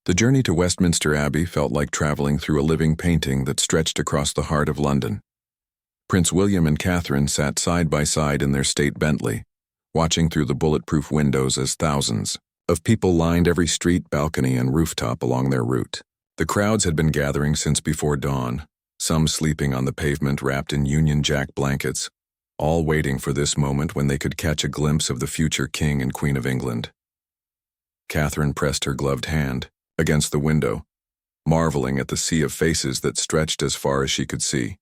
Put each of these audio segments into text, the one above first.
The journey to Westminster Abbey felt like traveling through a living painting that stretched across the heart of London. Prince William and Catherine sat side by side in their state Bentley, watching through the bulletproof windows as thousands of people lined every street, balcony, and rooftop along their route. The crowds had been gathering since before dawn, some sleeping on the pavement wrapped in Union Jack blankets, all waiting for this moment when they could catch a glimpse of the future King and Queen of England. Catherine pressed her gloved hand against the window, marveling at the sea of faces that stretched as far as she could see.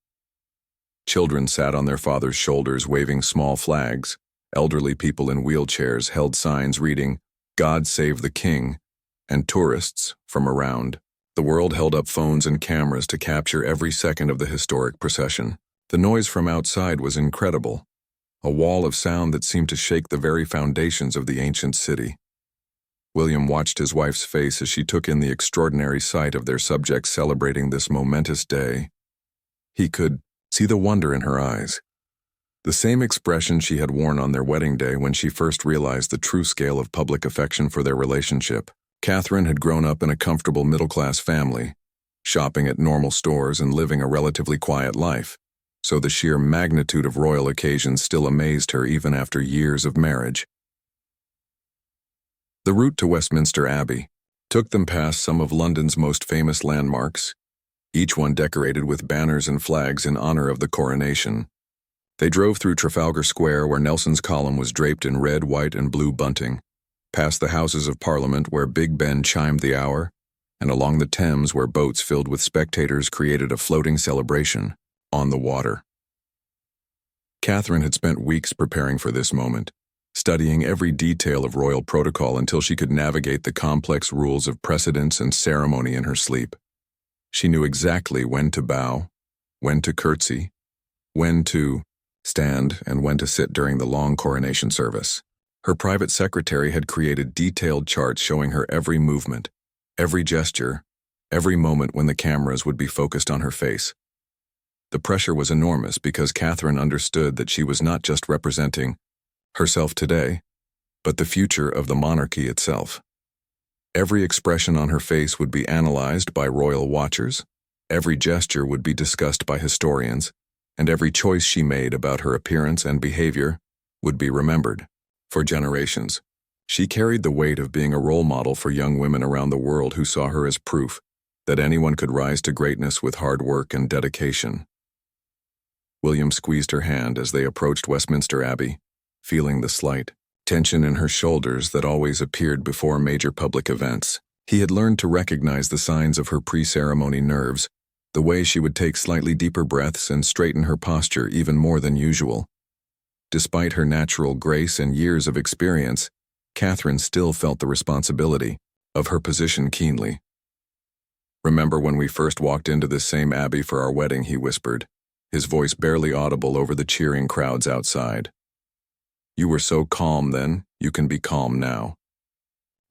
Children sat on their father's shoulders waving small flags. Elderly people in wheelchairs held signs reading, "God Save the King," and tourists, from around the world, held up phones and cameras to capture every second of the historic procession. The noise from outside was incredible, a wall of sound that seemed to shake the very foundations of the ancient city. William watched his wife's face as she took in the extraordinary sight of their subjects celebrating this momentous day. He could see the wonder in her eyes, the same expression she had worn on their wedding day when she first realized the true scale of public affection for their relationship. Catherine had grown up in a comfortable middle-class family, shopping at normal stores and living a relatively quiet life, so the sheer magnitude of royal occasions still amazed her even after years of marriage. The route to Westminster Abbey took them past some of London's most famous landmarks, each one decorated with banners and flags in honor of the coronation. They drove through Trafalgar Square, where Nelson's column was draped in red, white, and blue bunting, past the Houses of Parliament, where Big Ben chimed the hour, and along the Thames, where boats filled with spectators created a floating celebration on the water. Catherine had spent weeks preparing for this moment, studying every detail of royal protocol until she could navigate the complex rules of precedence and ceremony in her sleep. She knew exactly when to bow, when to curtsy, when to stand, and when to sit during the long coronation service. Her private secretary had created detailed charts showing her every movement, every gesture, every moment when the cameras would be focused on her face. The pressure was enormous because Catherine understood that she was not just representing herself today, but the future of the monarchy itself. Every expression on her face would be analyzed by royal watchers, every gesture would be discussed by historians, and every choice she made about her appearance and behavior would be remembered for generations. She carried the weight of being a role model for young women around the world who saw her as proof that anyone could rise to greatness with hard work and dedication. William squeezed her hand as they approached Westminster Abbey, feeling the slight tension in her shoulders that always appeared before major public events. He had learned to recognize the signs of her pre-ceremony nerves, the way she would take slightly deeper breaths and straighten her posture even more than usual. Despite her natural grace and years of experience, Catherine still felt the responsibility of her position keenly. "Remember when we first walked into this same abbey for our wedding?" he whispered, his voice barely audible over the cheering crowds outside. "You were so calm then, you can be calm now."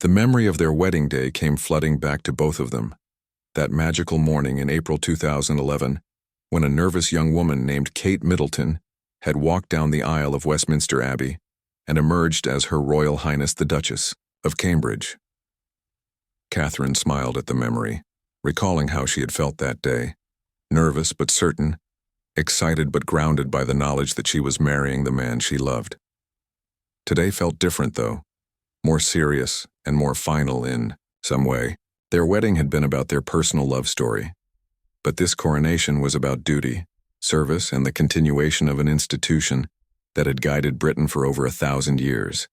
The memory of their wedding day came flooding back to both of them. That magical morning in April 2011, when a nervous young woman named Kate Middleton had walked down the aisle of Westminster Abbey and emerged as Her Royal Highness the Duchess of Cambridge. Catherine smiled at the memory, recalling how she had felt that day, nervous but certain, excited but grounded by the knowledge that she was marrying the man she loved. Today felt different, though, more serious and more final in some way. Their wedding had been about their personal love story, but this coronation was about duty, service, and the continuation of an institution that had guided Britain for over 1,000 years.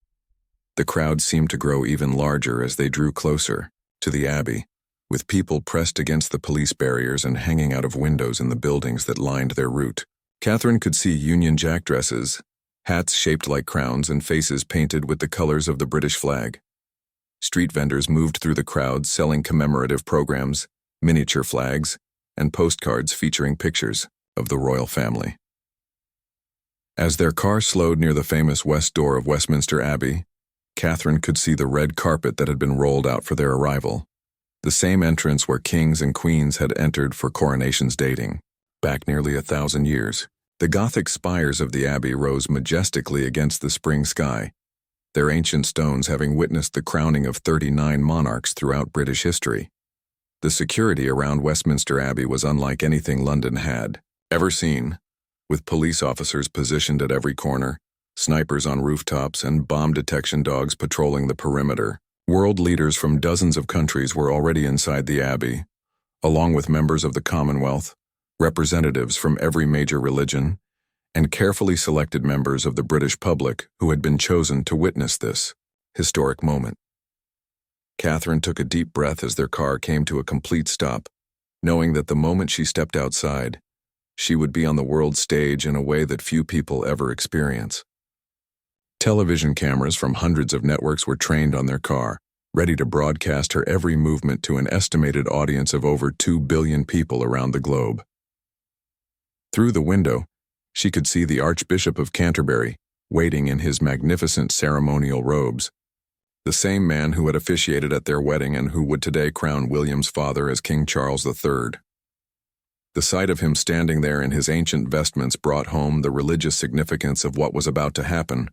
The crowd seemed to grow even larger as they drew closer to the Abbey, with people pressed against the police barriers and hanging out of windows in the buildings that lined their route. Catherine could see Union Jack dresses, hats shaped like crowns, and faces painted with the colors of the British flag. Street vendors moved through the crowd selling commemorative programs, miniature flags, and postcards featuring pictures of the royal family. As their car slowed near the famous west door of Westminster Abbey, Catherine could see the red carpet that had been rolled out for their arrival, the same entrance where kings and queens had entered for coronations dating back nearly 1,000 years. The Gothic spires of the Abbey rose majestically against the spring sky, their ancient stones having witnessed the crowning of 39 monarchs throughout British history. The security around Westminster Abbey was unlike anything London had ever seen, with police officers positioned at every corner, snipers on rooftops, and bomb detection dogs patrolling the perimeter. World leaders from dozens of countries were already inside the Abbey, along with members of the Commonwealth, representatives from every major religion, and carefully selected members of the British public who had been chosen to witness this historic moment. Catherine took a deep breath as their car came to a complete stop, knowing that the moment she stepped outside, she would be on the world stage in a way that few people ever experience. Television cameras from hundreds of networks were trained on their car, ready to broadcast her every movement to an estimated audience of over 2 billion people around the globe. Through the window, she could see the Archbishop of Canterbury, waiting in his magnificent ceremonial robes, the same man who had officiated at their wedding and who would today crown William's father as King Charles III. The sight of him standing there in his ancient vestments brought home the religious significance of what was about to happen,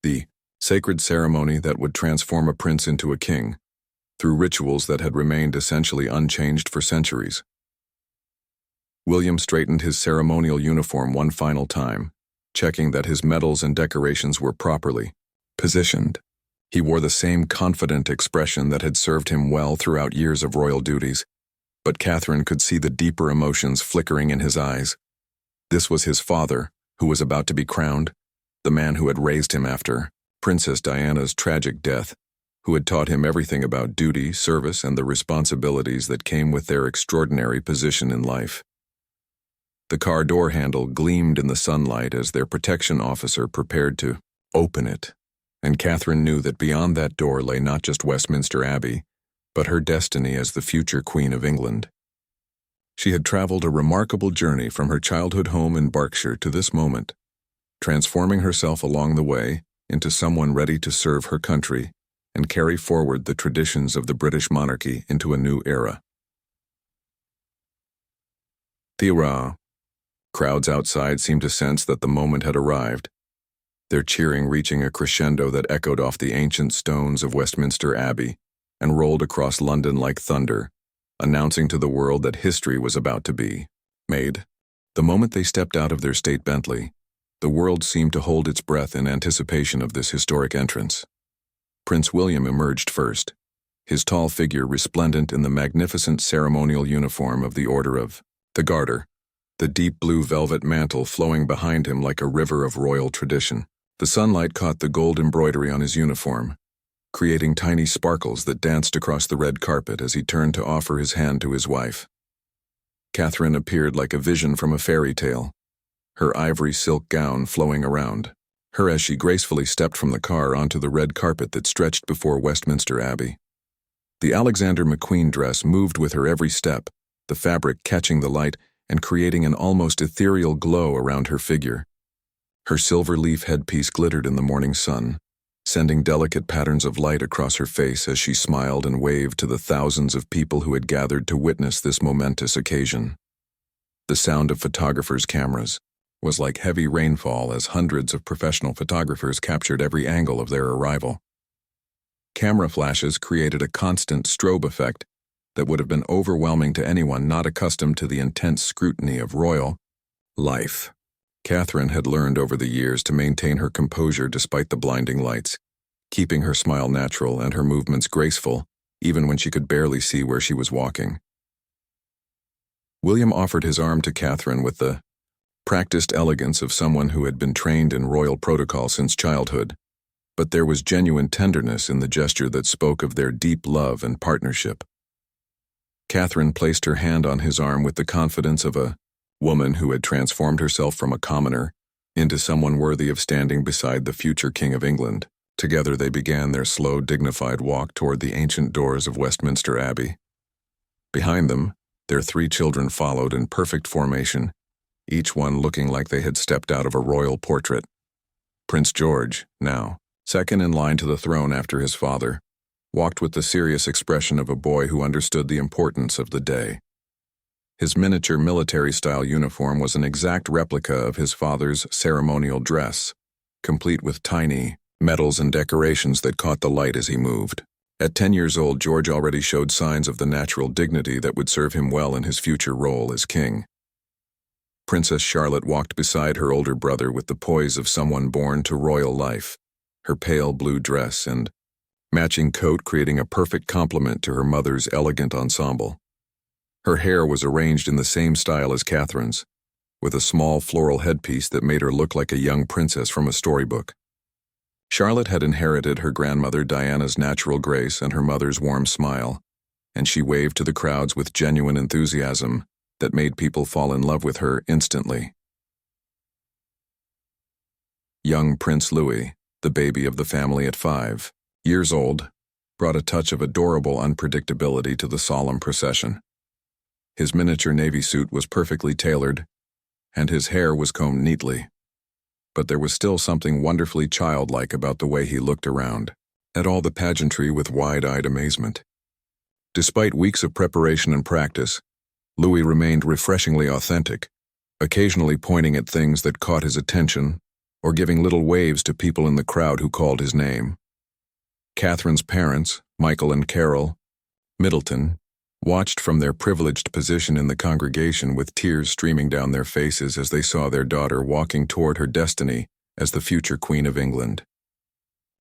the sacred ceremony that would transform a prince into a king, through rituals that had remained essentially unchanged for centuries. William straightened his ceremonial uniform one final time, checking that his medals and decorations were properly positioned. He wore the same confident expression that had served him well throughout years of royal duties, but Catherine could see the deeper emotions flickering in his eyes. This was his father, who was about to be crowned, the man who had raised him after Princess Diana's tragic death, who had taught him everything about duty, service, and the responsibilities that came with their extraordinary position in life. The car door handle gleamed in the sunlight as their protection officer prepared to open it, and Catherine knew that beyond that door lay not just Westminster Abbey, but her destiny as the future Queen of England. She had traveled a remarkable journey from her childhood home in Berkshire to this moment, transforming herself along the way into someone ready to serve her country and carry forward the traditions of the British monarchy into a new era. Thira. Crowds outside seemed to sense that the moment had arrived, their cheering reaching a crescendo that echoed off the ancient stones of Westminster Abbey and rolled across London like thunder, announcing to the world that history was about to be made. The moment they stepped out of their state Bentley, the world seemed to hold its breath in anticipation of this historic entrance. Prince William emerged first, his tall figure resplendent in the magnificent ceremonial uniform of the Order of the Garter, the deep blue velvet mantle flowing behind him like a river of royal tradition. The sunlight caught the gold embroidery on his uniform, creating tiny sparkles that danced across the red carpet as he turned to offer his hand to his wife. Catherine appeared like a vision from a fairy tale, her ivory silk gown flowing around her as she gracefully stepped from the car onto the red carpet that stretched before Westminster Abbey. The Alexander McQueen dress moved with her every step, the fabric catching the light and creating an almost ethereal glow around her figure. Her silver leaf headpiece glittered in the morning sun, sending delicate patterns of light across her face as she smiled and waved to the thousands of people who had gathered to witness this momentous occasion. The sound of photographers' cameras was like heavy rainfall as hundreds of professional photographers captured every angle of their arrival. Camera flashes created a constant strobe effect that would have been overwhelming to anyone not accustomed to the intense scrutiny of royal life. Catherine had learned over the years to maintain her composure despite the blinding lights, keeping her smile natural and her movements graceful, even when she could barely see where she was walking. William offered his arm to Catherine with the practiced elegance of someone who had been trained in royal protocol since childhood, but there was genuine tenderness in the gesture that spoke of their deep love and partnership. Catherine placed her hand on his arm with the confidence of a woman who had transformed herself from a commoner into someone worthy of standing beside the future King of England. Together they began their slow, dignified walk toward the ancient doors of Westminster Abbey. Behind them, their 3 children followed in perfect formation, each one looking like they had stepped out of a royal portrait. Prince George, now second in line to the throne after his father, walked with the serious expression of a boy who understood the importance of the day. His miniature military-style uniform was an exact replica of his father's ceremonial dress, complete with tiny, medals and decorations that caught the light as he moved. At 10 years old, George already showed signs of the natural dignity that would serve him well in his future role as king. Princess Charlotte walked beside her older brother with the poise of someone born to royal life, her pale blue dress and matching coat creating a perfect complement to her mother's elegant ensemble. Her hair was arranged in the same style as Catherine's, with a small floral headpiece that made her look like a young princess from a storybook. Charlotte had inherited her grandmother Diana's natural grace and her mother's warm smile, and she waved to the crowds with genuine enthusiasm that made people fall in love with her instantly. Young Prince Louis, the baby of the family at 5 years old, brought a touch of adorable unpredictability to the solemn procession. His miniature navy suit was perfectly tailored, and his hair was combed neatly. But there was still something wonderfully childlike about the way he looked around, at all the pageantry with wide-eyed amazement. Despite weeks of preparation and practice, Louis remained refreshingly authentic, occasionally pointing at things that caught his attention or giving little waves to people in the crowd who called his name. Catherine's parents, Michael and Carol Middleton, watched from their privileged position in the congregation with tears streaming down their faces as they saw their daughter walking toward her destiny as the future Queen of England.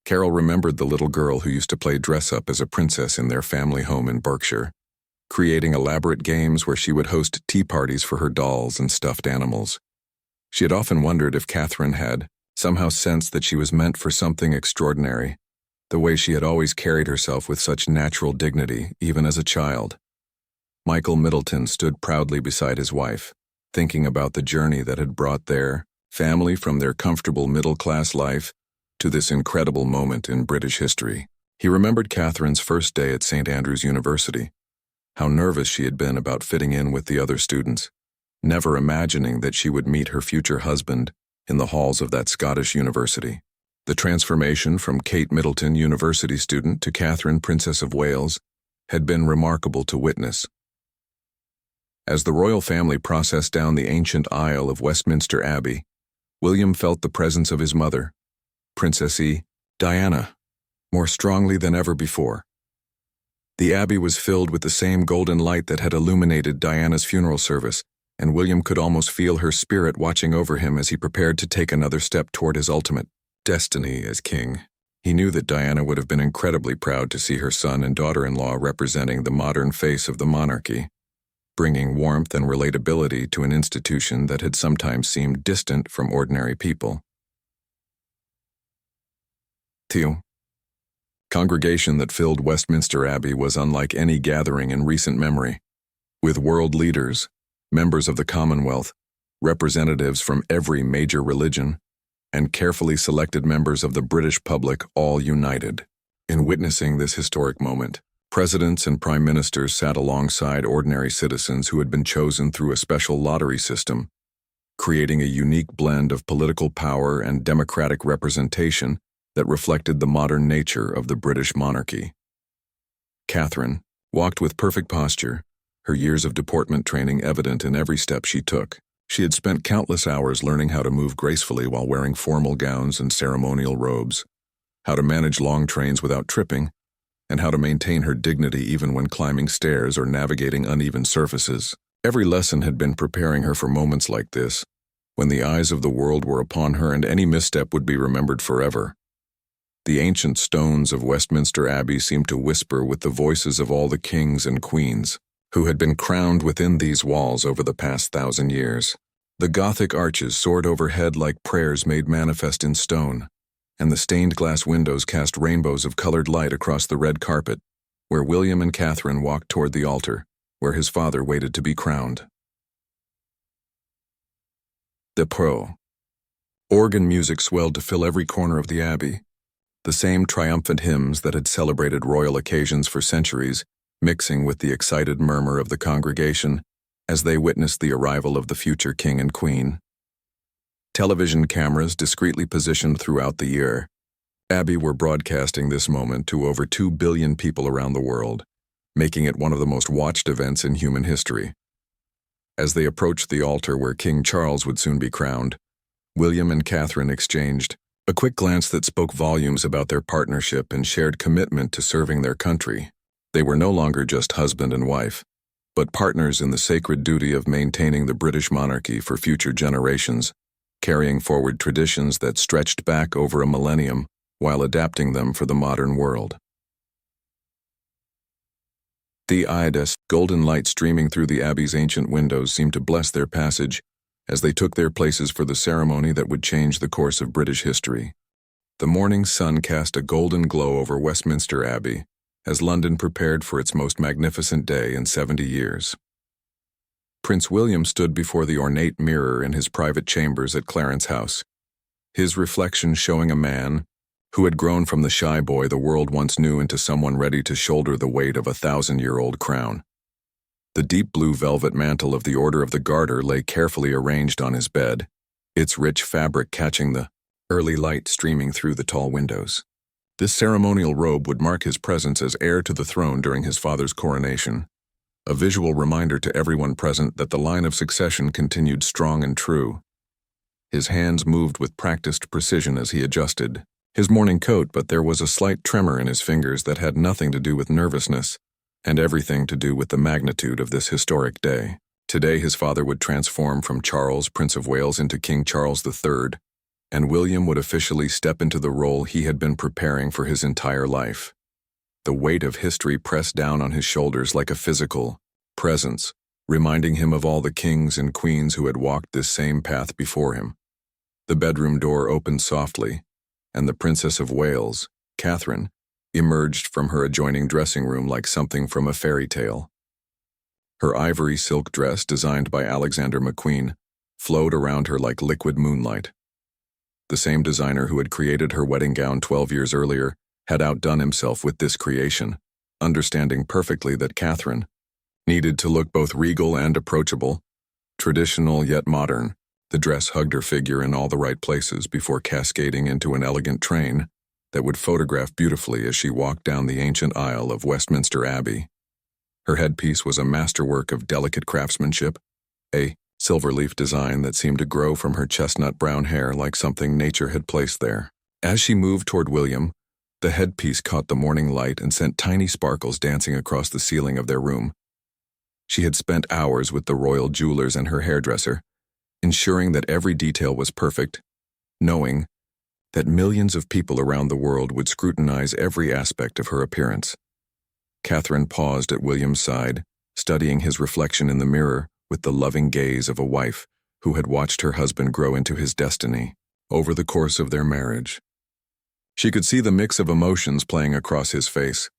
Carol remembered the little girl who used to play dress-up as a princess in their family home in Berkshire, creating elaborate games where she would host tea parties for her dolls and stuffed animals. She had often wondered if Catherine had somehow sensed that she was meant for something extraordinary, the way she had always carried herself with such natural dignity, even as a child. Michael Middleton stood proudly beside his wife, thinking about the journey that had brought their family from their comfortable middle-class life to this incredible moment in British history. He remembered Catherine's first day at St. Andrews University, how nervous she had been about fitting in with the other students, never imagining that she would meet her future husband in the halls of that Scottish university. The transformation from Kate Middleton, university student, to Catherine, Princess of Wales, had been remarkable to witness. As the royal family processed down the ancient aisle of Westminster Abbey, William felt the presence of his mother, Princess Diana, more strongly than ever before. The abbey was filled with the same golden light that had illuminated Diana's funeral service, and William could almost feel her spirit watching over him as he prepared to take another step toward his ultimate destiny as king. He knew that Diana would have been incredibly proud to see her son and daughter-in-law representing the modern face of the monarchy, bringing warmth and relatability to an institution that had sometimes seemed distant from ordinary people. The congregation that filled Westminster Abbey was unlike any gathering in recent memory, with world leaders, members of the Commonwealth, representatives from every major religion, and carefully selected members of the British public all united. In witnessing this historic moment, presidents and prime ministers sat alongside ordinary citizens who had been chosen through a special lottery system, creating a unique blend of political power and democratic representation that reflected the modern nature of the British monarchy. Catherine walked with perfect posture, her years of deportment training evident in every step she took. She had spent countless hours learning how to move gracefully while wearing formal gowns and ceremonial robes, how to manage long trains without tripping, and how to maintain her dignity even when climbing stairs or navigating uneven surfaces. Every lesson had been preparing her for moments like this, when the eyes of the world were upon her and any misstep would be remembered forever. The ancient stones of Westminster Abbey seemed to whisper with the voices of all the kings and queens who had been crowned within these walls over the past 1,000 years. The Gothic arches soared overhead like prayers made manifest in stone, and the stained glass windows cast rainbows of colored light across the red carpet, where William and Catherine walked toward the altar, where his father waited to be crowned. Organ music swelled to fill every corner of the abbey, the same triumphant hymns that had celebrated royal occasions for centuries, mixing with the excited murmur of the congregation as they witnessed the arrival of the future king and queen. Television cameras discreetly positioned throughout the year, Abbey were broadcasting this moment to over 2 billion people around the world, making it one of the most watched events in human history. As they approached the altar where King Charles would soon be crowned, William and Catherine exchanged A quick glance that spoke volumes about their partnership and shared commitment to serving their country. They were no longer just husband and wife, but partners in the sacred duty of maintaining the British monarchy for future generations, carrying forward traditions that stretched back over a millennium while adapting them for the modern world. The iodous, golden light streaming through the abbey's ancient windows seemed to bless their passage as they took their places for the ceremony that would change the course of British history. The morning sun cast a golden glow over Westminster Abbey as London prepared for its most magnificent day in 70 years. Prince William stood before the ornate mirror in his private chambers at Clarence House, his reflection showing a man who had grown from the shy boy the world once knew into someone ready to shoulder the weight of a 1,000-year-old crown. The deep blue velvet mantle of the Order of the Garter lay carefully arranged on his bed, its rich fabric catching the early light streaming through the tall windows. This ceremonial robe would mark his presence as heir to the throne during his father's coronation, a visual reminder to everyone present that the line of succession continued strong and true. His hands moved with practiced precision as he adjusted his morning coat, but there was a slight tremor in his fingers that had nothing to do with nervousness and everything to do with the magnitude of this historic day. Today his father would transform from Charles, Prince of Wales, into King Charles III, and William would officially step into the role he had been preparing for his entire life. The weight of history pressed down on his shoulders like a physical presence, reminding him of all the kings and queens who had walked this same path before him. The bedroom door opened softly, and the Princess of Wales, Catherine, emerged from her adjoining dressing room like something from a fairy tale. Her ivory silk dress, designed by Alexander McQueen, flowed around her like liquid moonlight. The same designer who had created her wedding gown 12 years earlier had outdone himself with this creation, understanding perfectly that Catherine needed to look both regal and approachable, traditional yet modern. The dress hugged her figure in all the right places before cascading into an elegant train that would photograph beautifully as she walked down the ancient aisle of Westminster Abbey. Her headpiece was a masterwork of delicate craftsmanship, a silver-leaf design that seemed to grow from her chestnut-brown hair like something nature had placed there. As she moved toward William, the headpiece caught the morning light and sent tiny sparkles dancing across the ceiling of their room. She had spent hours with the royal jewelers and her hairdresser, ensuring that every detail was perfect, knowing that millions of people around the world would scrutinize every aspect of her appearance. Catherine paused at William's side, studying his reflection in the mirror with the loving gaze of a wife who had watched her husband grow into his destiny over the course of their marriage. She could see the mix of emotions playing across his face,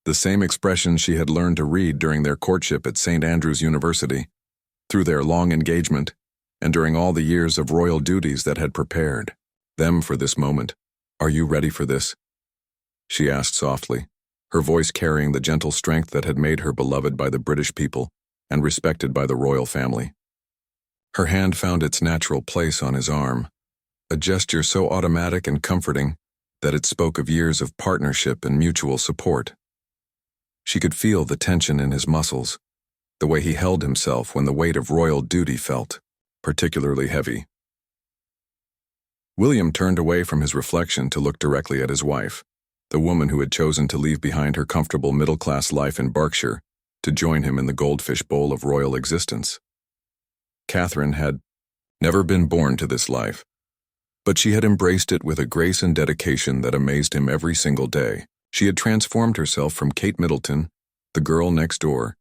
the same expression she had learned to read during their courtship at St. Andrew's University, through their long engagement, and during all the years of royal duties that had prepared them for this moment. "Are you ready for this?" she asked softly, her voice carrying the gentle strength that had made her beloved by the British people and respected by the royal family. Her hand found its natural place on his arm, a gesture so automatic and comforting that it spoke of years of partnership and mutual support. She could feel the tension in his muscles, the way he held himself when the weight of royal duty felt particularly heavy. William turned away from his reflection to look directly at his wife, the woman who had chosen to leave behind her comfortable middle-class life in Berkshire to join him in the goldfish bowl of royal existence. Catherine had never been born to this life, but she had embraced it with a grace and dedication that amazed him every single day. She had transformed herself from Kate Middleton, the girl next door,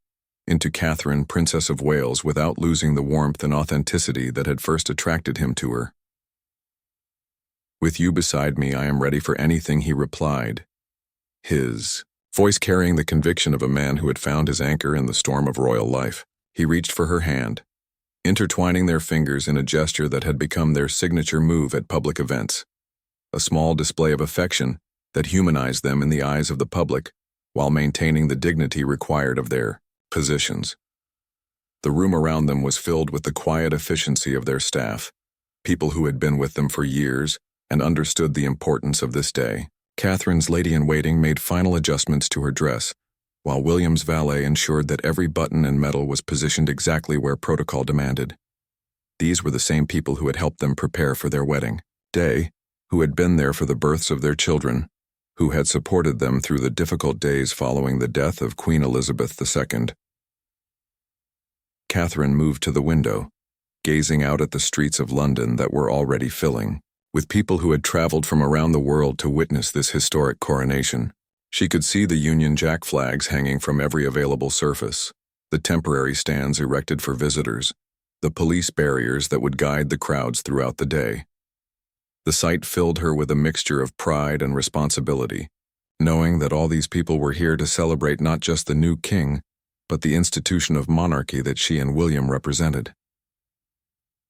into Catherine, Princess of Wales, without losing the warmth and authenticity that had first attracted him to her. "With you beside me, I am ready for anything," he replied, his voice carrying the conviction of a man who had found his anchor in the storm of royal life. He reached for her hand, intertwining their fingers in a gesture that had become their signature move at public events, a small display of affection that humanized them in the eyes of the public while maintaining the dignity required of their positions. The room around them was filled with the quiet efficiency of their staff, people who had been with them for years and understood the importance of this day. Catherine's lady-in-waiting made final adjustments to her dress, while William's valet ensured that every button and medal was positioned exactly where protocol demanded. These were the same people who had helped them prepare for their wedding day, who had been there for the births of their children, who had supported them through the difficult days following the death of Queen Elizabeth II. Catherine moved to the window, gazing out at the streets of London that were already filling with people who had traveled from around the world to witness this historic coronation. She could see the Union Jack flags hanging from every available surface, the temporary stands erected for visitors, the police barriers that would guide the crowds throughout the day. The sight filled her with a mixture of pride and responsibility, knowing that all these people were here to celebrate not just the new king, but the institution of monarchy that she and William represented.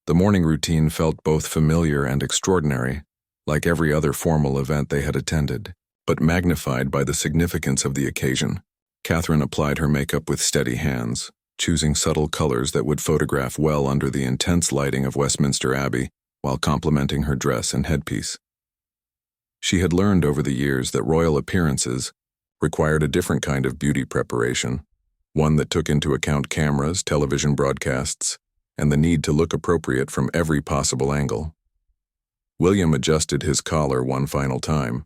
The morning routine felt both familiar and extraordinary, like every other formal event they had attended, but magnified by the significance of the occasion. Catherine applied her makeup with steady hands, choosing subtle colors that would photograph well under the intense lighting of Westminster Abbey while complementing her dress and headpiece. She had learned over the years that royal appearances required a different kind of beauty preparation, one that took into account cameras, television broadcasts, and the need to look appropriate from every possible angle. William adjusted his collar one final time,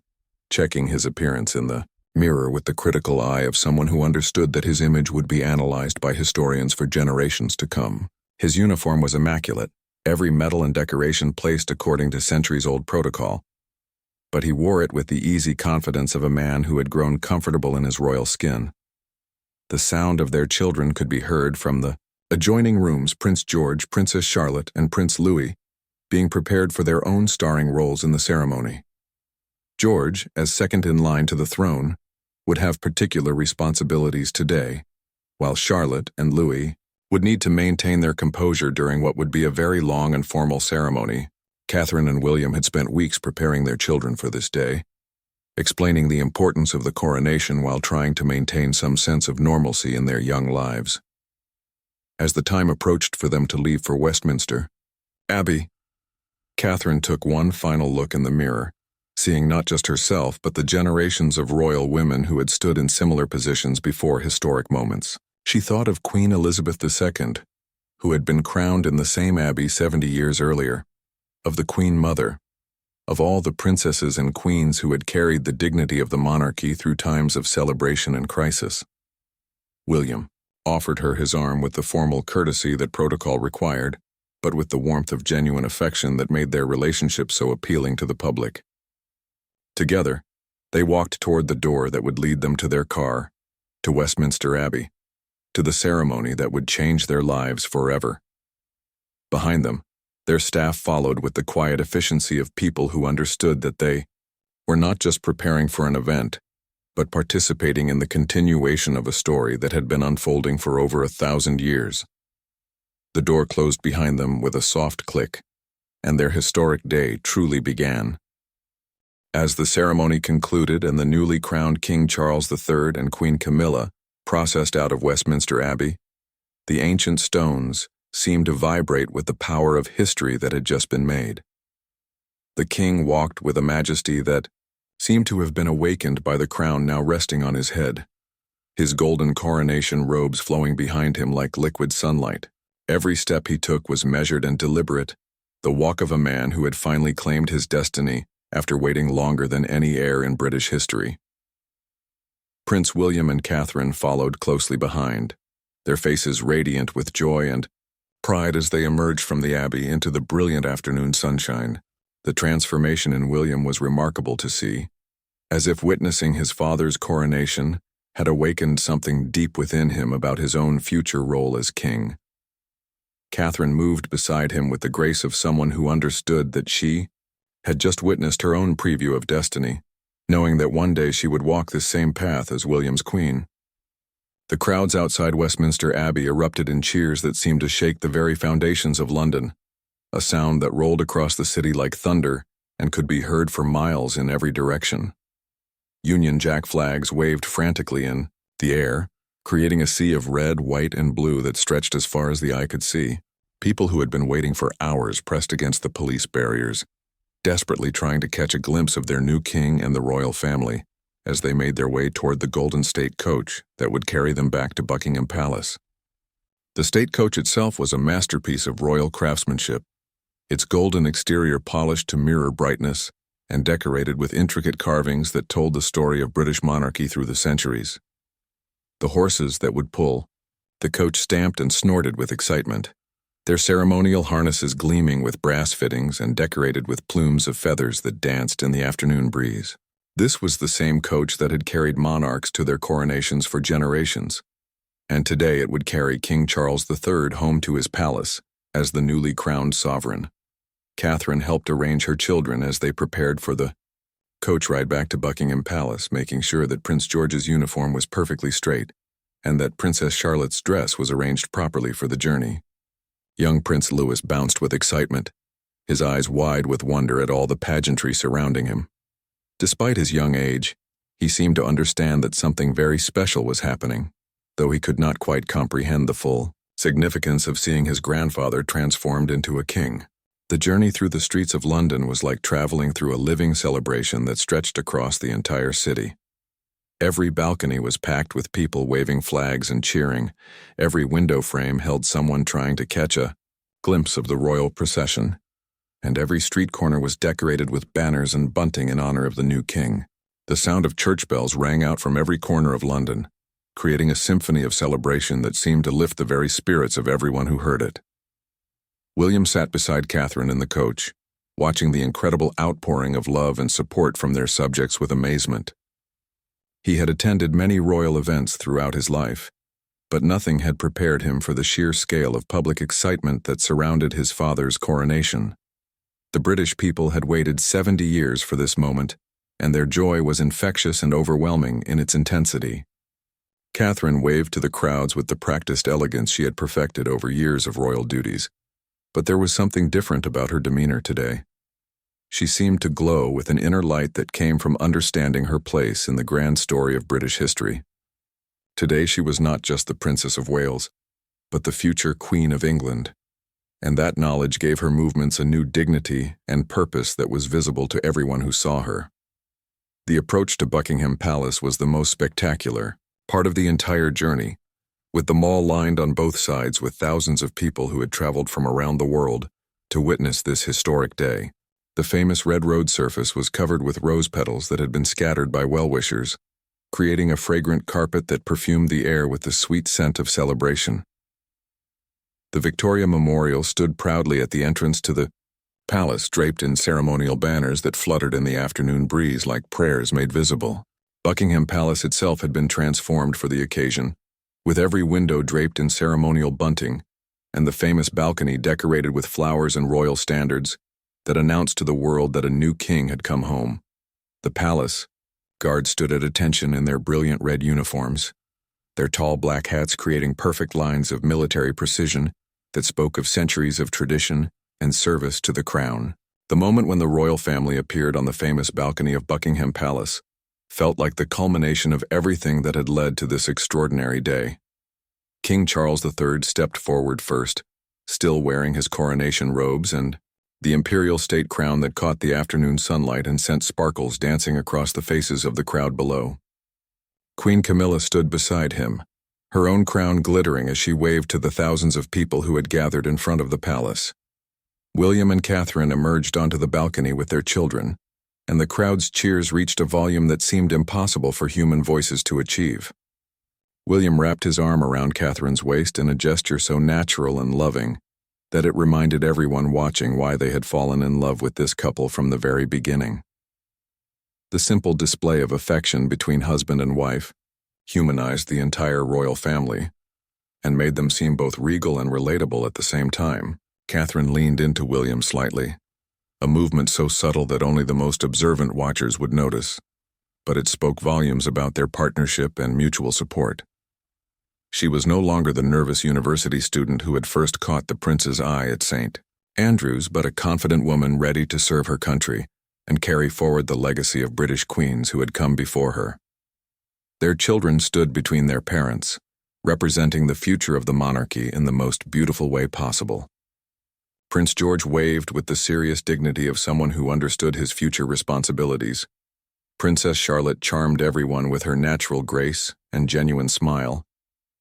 checking his appearance in the mirror with the critical eye of someone who understood that his image would be analyzed by historians for generations to come. His uniform was immaculate, every medal and decoration placed according to centuries-old protocol, but he wore it with the easy confidence of a man who had grown comfortable in his royal skin. The sound of their children could be heard from the adjoining rooms, Prince George, Princess Charlotte, and Prince Louis, being prepared for their own starring roles in the ceremony. George, as second in line to the throne, would have particular responsibilities today, while Charlotte and Louis would need to maintain their composure during what would be a very long and formal ceremony. Catherine and William had spent weeks preparing their children for this day, explaining the importance of the coronation while trying to maintain some sense of normalcy in their young lives. As the time approached for them to leave for Westminster Abbey, Catherine took one final look in the mirror, seeing not just herself but the generations of royal women who had stood in similar positions before historic moments. She thought of Queen Elizabeth II, who had been crowned in the same abbey 70 years earlier, of the Queen Mother, of all the princesses and queens who had carried the dignity of the monarchy through times of celebration and crisis. William offered her his arm with the formal courtesy that protocol required, but with the warmth of genuine affection that made their relationship so appealing to the public. Together, they walked toward the door that would lead them to their car, to Westminster Abbey, to the ceremony that would change their lives forever. Behind them, their staff followed with the quiet efficiency of people who understood that they were not just preparing for an event, but participating in the continuation of a story that had been unfolding for over 1,000 years. The door closed behind them with a soft click, and their historic day truly began. As the ceremony concluded and the newly crowned King Charles III and Queen Camilla processed out of Westminster Abbey, the ancient stones seemed to vibrate with the power of history that had just been made. The king walked with a majesty that seemed to have been awakened by the crown now resting on his head, his golden coronation robes flowing behind him like liquid sunlight. Every step he took was measured and deliberate, the walk of a man who had finally claimed his destiny after waiting longer than any heir in British history. Prince William and Catherine followed closely behind, their faces radiant with joy and pride as they emerged from the abbey into the brilliant afternoon sunshine. The transformation in William was remarkable to see, as if witnessing his father's coronation had awakened something deep within him about his own future role as king. Catherine moved beside him with the grace of someone who understood that she had just witnessed her own preview of destiny, knowing that one day she would walk this same path as William's queen. The crowds outside Westminster Abbey erupted in cheers that seemed to shake the very foundations of London, a sound that rolled across the city like thunder and could be heard for miles in every direction. Union Jack flags waved frantically in the air, creating a sea of red, white, and blue that stretched as far as the eye could see. People who had been waiting for hours pressed against the police barriers, desperately trying to catch a glimpse of their new king and the royal family as they made their way toward the Golden State Coach that would carry them back to Buckingham Palace. The state coach itself was a masterpiece of royal craftsmanship, its golden exterior polished to mirror brightness and decorated with intricate carvings that told the story of British monarchy through the centuries. The horses that would pull, the coach stamped and snorted with excitement, their ceremonial harnesses gleaming with brass fittings and decorated with plumes of feathers that danced in the afternoon breeze. This was the same coach that had carried monarchs to their coronations for generations, and today it would carry King Charles III home to his palace as the newly crowned sovereign. Catherine helped arrange her children as they prepared for the coach ride back to Buckingham Palace, making sure that Prince George's uniform was perfectly straight and that Princess Charlotte's dress was arranged properly for the journey. Young Prince Louis bounced with excitement, his eyes wide with wonder at all the pageantry surrounding him. Despite his young age, he seemed to understand that something very special was happening, though he could not quite comprehend the full significance of seeing his grandfather transformed into a king. The journey through the streets of London was like traveling through a living celebration that stretched across the entire city. Every balcony was packed with people waving flags and cheering. Every window frame held someone trying to catch a glimpse of the royal procession, and every street corner was decorated with banners and bunting in honor of the new king. The sound of church bells rang out from every corner of London, creating a symphony of celebration that seemed to lift the very spirits of everyone who heard it. William sat beside Catherine in the coach, watching the incredible outpouring of love and support from their subjects with amazement. He had attended many royal events throughout his life, but nothing had prepared him for the sheer scale of public excitement that surrounded his father's coronation. The British people had waited 70 years for this moment, and their joy was infectious and overwhelming in its intensity. Catherine waved to the crowds with the practiced elegance she had perfected over years of royal duties, but there was something different about her demeanor today. She seemed to glow with an inner light that came from understanding her place in the grand story of British history. Today she was not just the Princess of Wales, but the future Queen of England, and that knowledge gave her movements a new dignity and purpose that was visible to everyone who saw her. The approach to Buckingham Palace was the most spectacular part of the entire journey, with the mall lined on both sides with thousands of people who had traveled from around the world to witness this historic day. The famous red road surface was covered with rose petals that had been scattered by well-wishers, creating a fragrant carpet that perfumed the air with the sweet scent of celebration. The Victoria Memorial stood proudly at the entrance to the palace, draped in ceremonial banners that fluttered in the afternoon breeze like prayers made visible. Buckingham Palace itself had been transformed for the occasion, with every window draped in ceremonial bunting, and the famous balcony decorated with flowers and royal standards that announced to the world that a new king had come home. The palace guards stood at attention in their brilliant red uniforms, their tall black hats creating perfect lines of military precision that spoke of centuries of tradition and service to the crown. The moment when the royal family appeared on the famous balcony of Buckingham Palace felt like the culmination of everything that had led to this extraordinary day. King Charles III stepped forward first, still wearing his coronation robes and the imperial state crown that caught the afternoon sunlight and sent sparkles dancing across the faces of the crowd below. Queen Camilla stood beside him, her own crown glittering as she waved to the thousands of people who had gathered in front of the palace. William and Catherine emerged onto the balcony with their children, and the crowd's cheers reached a volume that seemed impossible for human voices to achieve. William wrapped his arm around Catherine's waist in a gesture so natural and loving that it reminded everyone watching why they had fallen in love with this couple from the very beginning. The simple display of affection between husband and wife humanized the entire royal family and made them seem both regal and relatable at the same time. Catherine leaned into William slightly, a movement so subtle that only the most observant watchers would notice, but it spoke volumes about their partnership and mutual support. She was no longer the nervous university student who had first caught the prince's eye at St. Andrews, but a confident woman ready to serve her country and carry forward the legacy of British queens who had come before her. Their children stood between their parents, representing the future of the monarchy in the most beautiful way possible. Prince George waved with the serious dignity of someone who understood his future responsibilities. Princess Charlotte charmed everyone with her natural grace and genuine smile,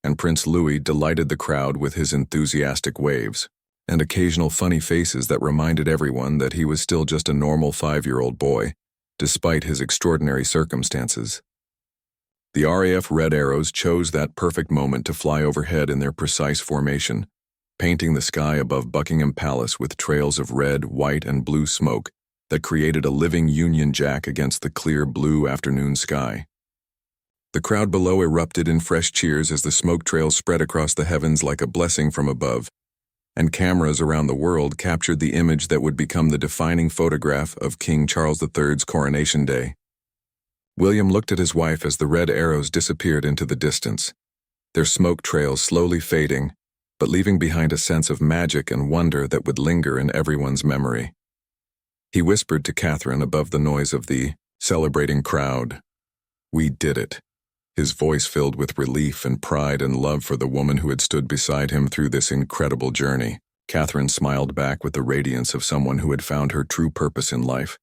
and Prince Louis delighted the crowd with his enthusiastic waves and occasional funny faces that reminded everyone that he was still just a normal 5-year-old boy despite his extraordinary circumstances. The RAF Red Arrows chose that perfect moment to fly overhead in their precise formation, painting the sky above Buckingham Palace with trails of red, white, and blue smoke that created a living Union Jack against the clear blue afternoon sky. The crowd below erupted in fresh cheers as the smoke trails spread across the heavens like a blessing from above, and cameras around the world captured the image that would become the defining photograph of King Charles III's Coronation Day. William looked at his wife as the red arrows disappeared into the distance, their smoke trails slowly fading, but leaving behind a sense of magic and wonder that would linger in everyone's memory. He whispered to Catherine above the noise of the celebrating crowd, "We did it," his voice filled with relief and pride and love for the woman who had stood beside him through this incredible journey. Catherine smiled back with the radiance of someone who had found her true purpose in life,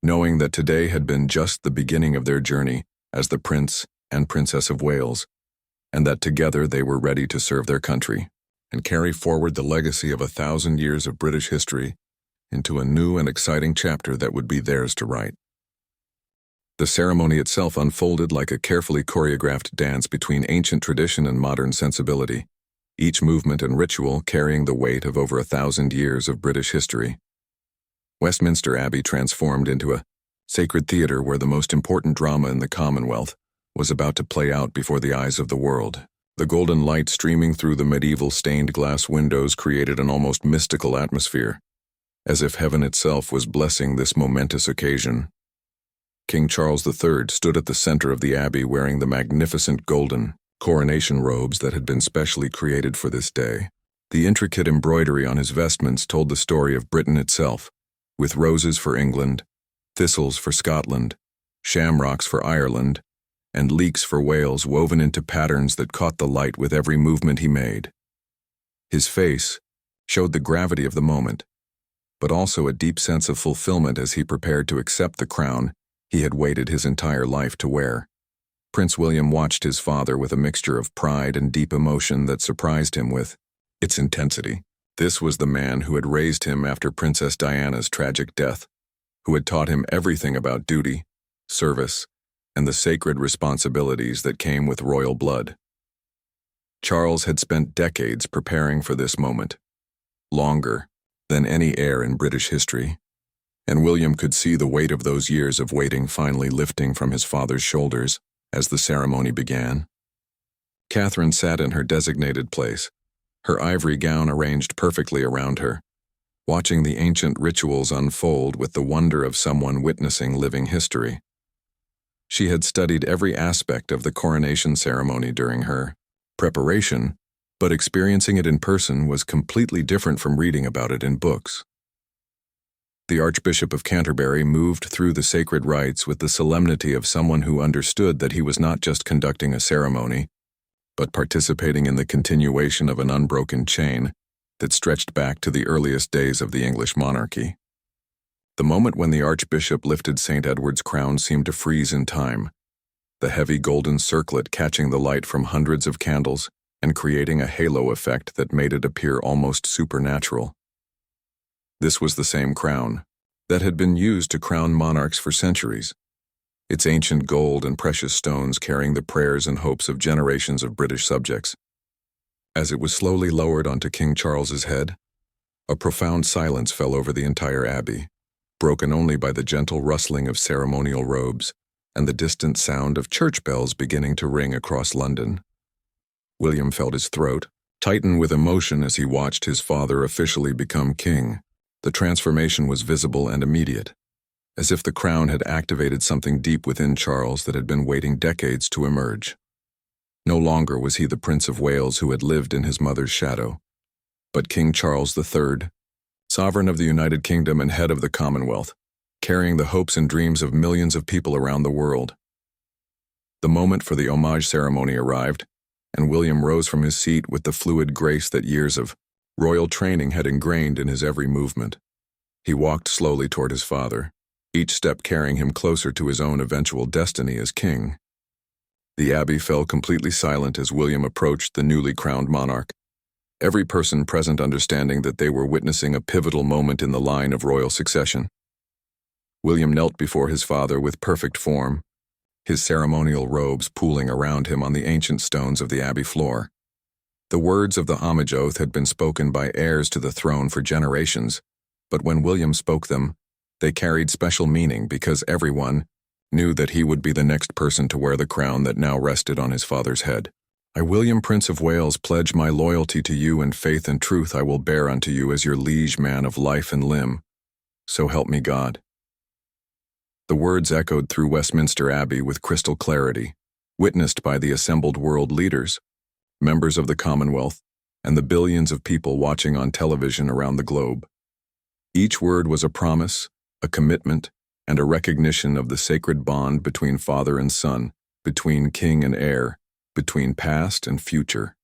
knowing that today had been just the beginning of their journey as the Prince and Princess of Wales, and that together they were ready to serve their country and carry forward the legacy of 1,000 years of British history into a new and exciting chapter that would be theirs to write. The ceremony itself unfolded like a carefully choreographed dance between ancient tradition and modern sensibility, each movement and ritual carrying the weight of over 1,000 years of British history. Westminster Abbey transformed into a sacred theater where the most important drama in the Commonwealth was about to play out before the eyes of the world. The golden light streaming through the medieval stained glass windows created an almost mystical atmosphere, as if heaven itself was blessing this momentous occasion. King Charles III stood at the center of the abbey wearing the magnificent golden coronation robes that had been specially created for this day. The intricate embroidery on his vestments told the story of Britain itself, with roses for England, thistles for Scotland, shamrocks for Ireland, and leeks for Wales woven into patterns that caught the light with every movement he made. His face showed the gravity of the moment, but also a deep sense of fulfillment as he prepared to accept the crown he had waited his entire life to wear. Prince William watched his father with a mixture of pride and deep emotion that surprised him with its intensity. This was the man who had raised him after Princess Diana's tragic death, who had taught him everything about duty, service, and the sacred responsibilities that came with royal blood. Charles had spent decades preparing for this moment, longer than any heir in British history, and William could see the weight of those years of waiting finally lifting from his father's shoulders as the ceremony began. Catherine sat in her designated place, her ivory gown arranged perfectly around her, watching the ancient rituals unfold with the wonder of someone witnessing living history. She had studied every aspect of the coronation ceremony during her preparation, but experiencing it in person was completely different from reading about it in books. The Archbishop of Canterbury moved through the sacred rites with the solemnity of someone who understood that he was not just conducting a ceremony, but participating in the continuation of an unbroken chain that stretched back to the earliest days of the English monarchy. The moment when the Archbishop lifted St. Edward's crown seemed to freeze in time, the heavy golden circlet catching the light from hundreds of candles and creating a halo effect that made it appear almost supernatural. This was the same crown that had been used to crown monarchs for centuries, its ancient gold and precious stones carrying the prayers and hopes of generations of British subjects. As it was slowly lowered onto King Charles's head, a profound silence fell over the entire abbey, broken only by the gentle rustling of ceremonial robes and the distant sound of church bells beginning to ring across London. William felt his throat tighten with emotion as he watched his father officially become king. The transformation was visible and immediate, as if the crown had activated something deep within Charles that had been waiting decades to emerge. No longer was he the Prince of Wales who had lived in his mother's shadow, but King Charles III, sovereign of the United Kingdom and head of the Commonwealth, carrying the hopes and dreams of millions of people around the world. The moment for the homage ceremony arrived, and William rose from his seat with the fluid grace that years of royal training had ingrained in his every movement. He walked slowly toward his father, each step carrying him closer to his own eventual destiny as king. The abbey fell completely silent as William approached the newly crowned monarch, every person present understanding that they were witnessing a pivotal moment in the line of royal succession. William knelt before his father with perfect form, his ceremonial robes pooling around him on the ancient stones of the abbey floor. The words of the homage oath had been spoken by heirs to the throne for generations, but when William spoke them, they carried special meaning because everyone knew that he would be the next person to wear the crown that now rested on his father's head. I, William, Prince of Wales, pledge my loyalty to you, and faith and truth I will bear unto you as your liege man of life and limb. So help me God. The words echoed through Westminster Abbey with crystal clarity, witnessed by the assembled world leaders, members of the Commonwealth, and the billions of people watching on television around the globe. Each word was a promise, a commitment, and a recognition of the sacred bond between father and son, between king and heir, between past and future.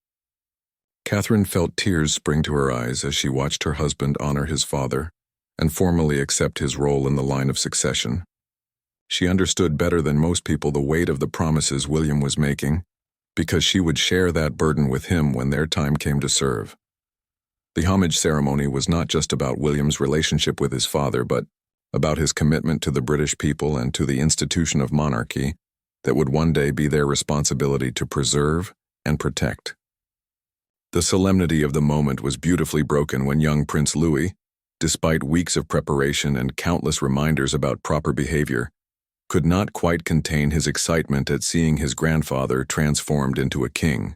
Catherine felt tears spring to her eyes as she watched her husband honor his father and formally accept his role in the line of succession. She understood better than most people the weight of the promises William was making, because she would share that burden with him when their time came to serve. The homage ceremony was not just about William's relationship with his father, but about his commitment to the British people and to the institution of monarchy that would one day be their responsibility to preserve and protect. The solemnity of the moment was beautifully broken when young Prince Louis, despite weeks of preparation and countless reminders about proper behavior, could not quite contain his excitement at seeing his grandfather transformed into a king.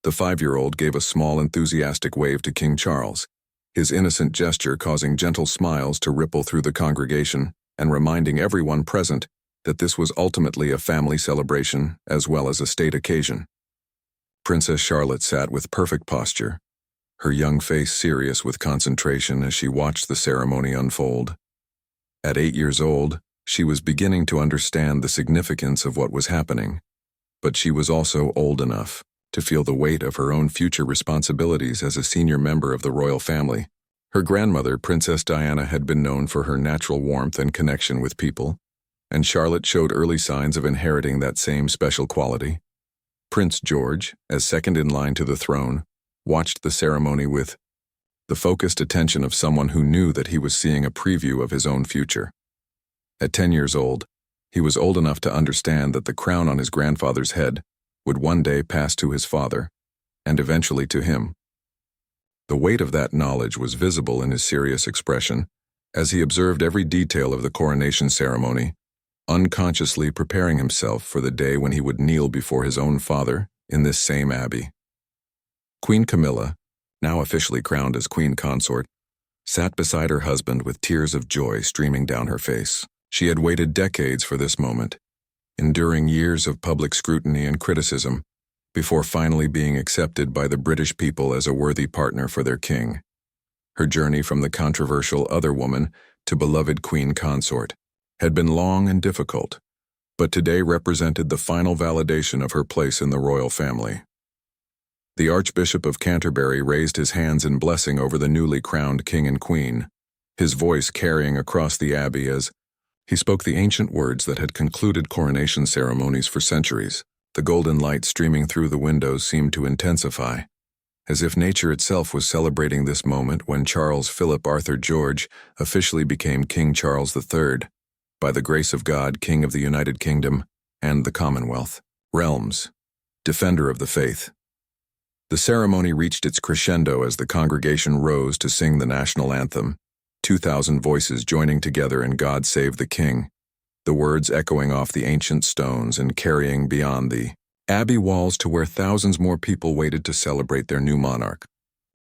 The 5-year-old gave a small, enthusiastic wave to King Charles, his innocent gesture causing gentle smiles to ripple through the congregation and reminding everyone present that this was ultimately a family celebration as well as a state occasion. Princess Charlotte sat with perfect posture, her young face serious with concentration as she watched the ceremony unfold. At 8 years old, she was beginning to understand the significance of what was happening, but she was also old enough to feel the weight of her own future responsibilities as a senior member of the royal family. Her grandmother, Princess Diana, had been known for her natural warmth and connection with people, and Charlotte showed early signs of inheriting that same special quality. Prince George, as second in line to the throne, watched the ceremony with the focused attention of someone who knew that he was seeing a preview of his own future. At 10 years old, he was old enough to understand that the crown on his grandfather's head would one day pass to his father, and eventually to him. The weight of that knowledge was visible in his serious expression as he observed every detail of the coronation ceremony, unconsciously preparing himself for the day when he would kneel before his own father in this same abbey. Queen Camilla, now officially crowned as Queen Consort, sat beside her husband with tears of joy streaming down her face. She had waited decades for this moment, enduring years of public scrutiny and criticism, before finally being accepted by the British people as a worthy partner for their king. Her journey from the controversial other woman to beloved Queen Consort had been long and difficult, but today represented the final validation of her place in the royal family. The Archbishop of Canterbury raised his hands in blessing over the newly crowned king and queen, his voice carrying across the abbey as he spoke the ancient words that had concluded coronation ceremonies for centuries. The golden light streaming through the windows seemed to intensify, as if nature itself was celebrating this moment when Charles Philip Arthur George officially became King Charles III, by the grace of God, King of the United Kingdom and the Commonwealth realms, defender of the faith. The ceremony reached its crescendo as the congregation rose to sing the national anthem, 2,000 voices joining together in God Save the King, the words echoing off the ancient stones and carrying beyond the abbey walls to where thousands more people waited to celebrate their new monarch.